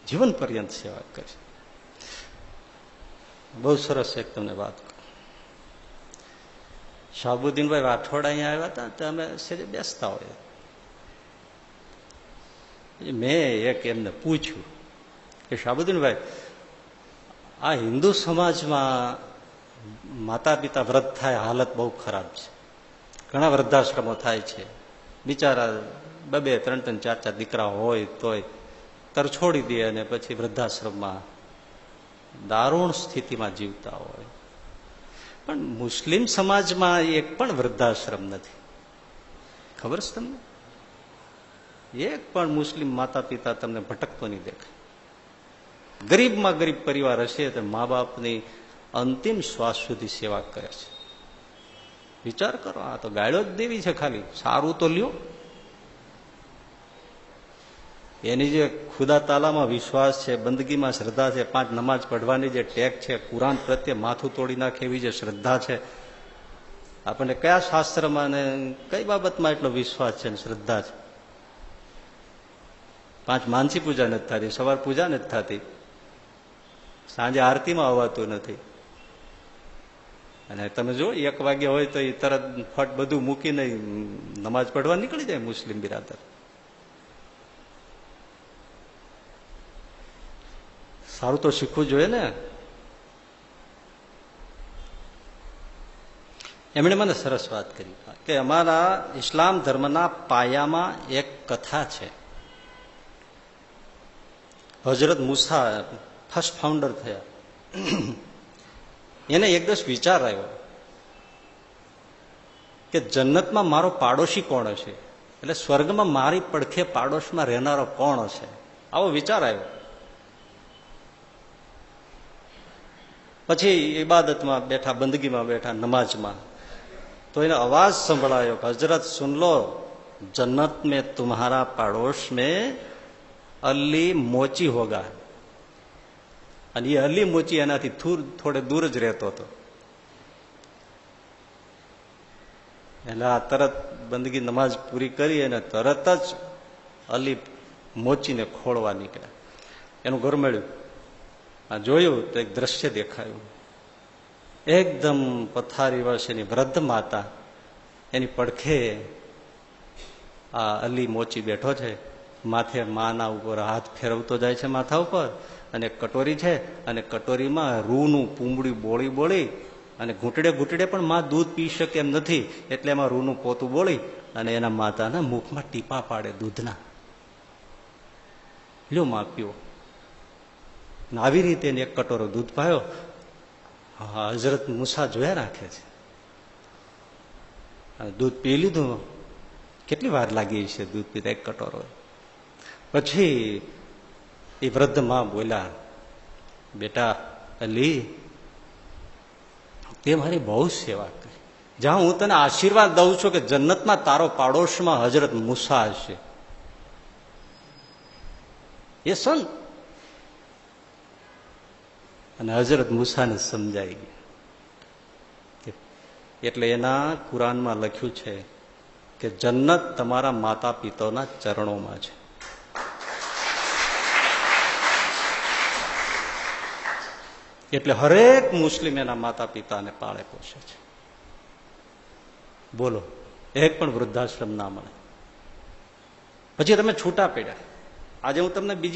જીવન પર્યંત સેવા કરી. બહુ સરસ એક તમને વાત કહું. શાહબુદ્દીનભાઈ રાઠોડ અહીંયા આવ્યા હતા તો અમે સેજે બેસતા હોય. મેં એક એમને પૂછ્યું કે શાહબુદ્દીનભાઈ, આ હિન્દુ સમાજમાં માતા પિતા વ્રત થાય હાલત બહુ ખરાબ છે. ઘણા વૃદ્ધાશ્રમો થાય છે. બિચારા 2-2, 3-3, 4-4 દીકરા હોય તોય તરછોડી દે અને પછી વૃદ્ધાશ્રમમાં દારૂણ સ્થિતિમાં જીવતા હોય. પણ મુસ્લિમ સમાજમાં એક પણ વૃદ્ધાશ્રમ નથી. ખબર છે તમને? એક પણ મુસ્લિમ માતા પિતા તમને ભટકતો નહીં દેખાય. ગરીબમાં ગરીબ પરિવાર હશે તો મા બાપની અંતિમ શ્વાસ સુધી સેવા કરે છે. વિચાર કરો, આ તો ગાળ્યો જ દેવી છે. ખાલી સારું તો લ્યો. એની જે ખુદા તાલામાં વિશ્વાસ છે, બંદગીમાં શ્રદ્ધા છે, 5 નમાજ પઢવાની જે ટેક છે, કુરાન પ્રત્યે માથું તોડી નાખે એવી જે શ્રદ્ધા છે, આપણને કયા શાસ્ત્રમાં ને કઈ બાબતમાં એટલો વિશ્વાસ છે ને શ્રદ્ધા છે? 5 માનસી પૂજા નથી થતી, સવાર પૂજા નથી થતી, સાંજે આરતીમાં આવવાતું નથી. અને તમે જો 1 વાગ્યા હોય તો એ તરત ફટ બધું મૂકીને નમાજ પઢવા નીકળી જાય મુસ્લિમ બિરાદર. સારું તો શીખવું જોઈએ ને. એમણે મને સરસ વાત કરી કે અમારા ઇસ્લામ ધર્મના પાયામાં એક કથા છે. હજરત મૂસા ફર્સ્ટ ફાઉન્ડર થયા. એને એક દિવસ વિચાર આવ્યો કે જન્નતમાં મારો પાડોશી કોણ હશે, એટલે સ્વર્ગમાં મારી પડખે પાડોશમાં રહેનારો કોણ હશે. આવો વિચાર આવ્યો. પછી ઇબાદતમાં બેઠા, બંદગીમાં બેઠા, નમાજમાં, તો એને અવાજ સંભળાયો, હજરત સુન લો, જન્નત में तुम्हारा पाड़ोश में અલી મોચી હોગા. અને એ અલી મોચી એનાથી થોડે દૂર જ રહેતો હતો. એટલે આ તરત બંદગી નમાજ પૂરી કરી અને તરત જ અલી મોચીને ખોળવા નીકળ્યા. એનું ઘર મળ્યું. આ જોયું તો એક દ્રશ્ય દેખાયું. એકદમ પથારી વશ એની વૃદ્ધ માતા, એની પડખે આ અલી મોચી બેઠો છે. માથે માના ઉપર હાથ ફેરવતો જાય છે, માથા ઉપર, અને કટોરી છે, અને કટોરીમાં રૂનું પૂંબડી બોળી બોળી, અને ઘૂંટડે ઘૂંટડે પણ માં દૂધ પી શકે એમ નથી, એટલે એમાં રૂનું પોતું બોળી અને એના માતાના મુખમાં ટીપા પાડે દૂધના. લ્યો માં પીવો. આવી રીતે એક કટોરો દૂધ પાયો. હજરત મૂસા જોયા રાખે છે. દૂધ પી લીધું. કેટલી વાર લાગી છે દૂધ પીતા, એક કટોરો. પછી એ વૃદ્ધ માં બોલ્યા, બેટા અલી, તે મારી બહુ સેવા કરી. જ્યાં હું તને આશીર્વાદ દઉં છું કે જન્નતમાં તારો પાડોશમાં હજરત મૂસા હશે. એ સંત. અને હજરત મૂસાને સમજાઈ ગયું. એટલે એના કુરાનમાં લખ્યું છે કે જન્નત તમારા માતા પિતાના ચરણોમાં છે. એટલે હરેક મુસ્લિમ એના માતા પિતાને પાળે પોષે છે. બોલો, એક પણ વૃદ્ધાશ્રમ ના મળે. પછી તમે છૂટા પડ્યા. આજે હું તમને બીજી